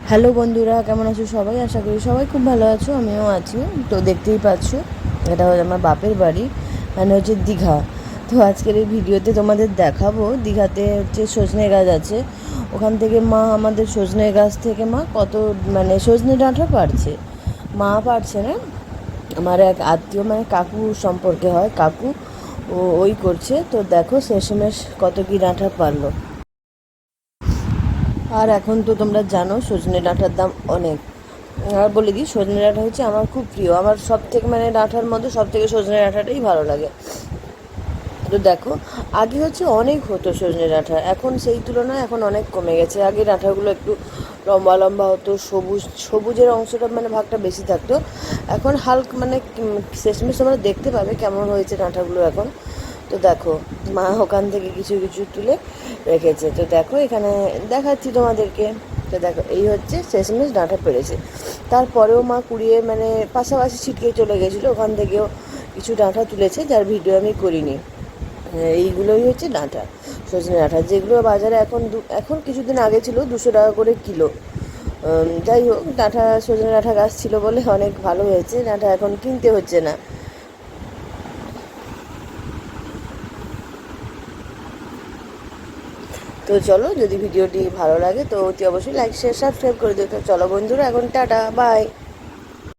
Hello বন্ধুরা, কেমন আছো সবাই? আশা করি সবাই খুব ভালো আছো, আমিও আছি। তো দেখতেই পাচ্ছ, এটা হচ্ছে আমার বাপের বাড়ি, মানে হচ্ছে দীঘা। তো আজকের এই ভিডিওতে তোমাদের দেখাবো দীঘাতে হচ্ছে সজনে গাছ আছে। ওখান থেকে মা আমাদের সজনে গাছ থেকে মা কত মানে সজনে ডাঁটা পাড়ছে। মা পারছে না, আমার এক আত্মীয় মানে কাকু সম্পর্কে হয়, কাকু ওই করছে। তো দেখো শেষমেশ কত কি ডাঁটা পারলো। আর এখন তো তোমরা জানো সজনে ডাঁটার দাম অনেক। আর বলে দিই, সজনে ডাঁটা হচ্ছে আমার খুব প্রিয়, আমার সব থেকে মানে ডাঁটার মধ্যে সব থেকে সজনে ডাঁটাটাই ভালো লাগে। তো দেখো, আগে হচ্ছে অনেক হতো সজনে ডাঁটা, এখন সেই তুলনায় এখন অনেক কমে গেছে। আগে ডাঁটাগুলো একটু লম্বা লম্বা হতো, সবুজ সবুজের অংশটা মানে ভাগটা বেশি থাকতো। এখন হালকা মানে শেষমেশ তোমরা দেখতে পাবে কেমন হয়েছে ডাঁটাগুলো এখন। তো দেখো, মা ওখান থেকে কিছু কিছু তুলে রেখেছে। তো দেখো এখানে দেখাচ্ছি তোমাদেরকে। তো দেখো, এই হচ্ছে শেষমেশ ডাঁটা পেরেছে। তারপরেও মা কুড়িয়ে মানে পাশাপাশি ছিটকে চলে গেছিলো, ওখান থেকেও কিছু ডাঁটা তুলেছে, যার ভিডিও আমি করিনি। এইগুলোই হচ্ছে ডাঁটা, সজনে ডাঁটা, যেগুলো বাজারে এখন এখন কিছুদিন আগে ছিল 200 টাকা করে কিলো। যাই হোক, ডাঁটা সজনে ডাঁটা গাছ ছিল বলে অনেক ভালো হয়েছে, ডাঁটা এখন কিনতে হচ্ছে না। তো চলো, যদি ভিডিওটি ভালো লাগে তো অতি অবশ্যই লাইক শেয়ার সাবস্ক্রাইব করে দিও। তো চলো বন্ধুরা, এখন টাটা বাই।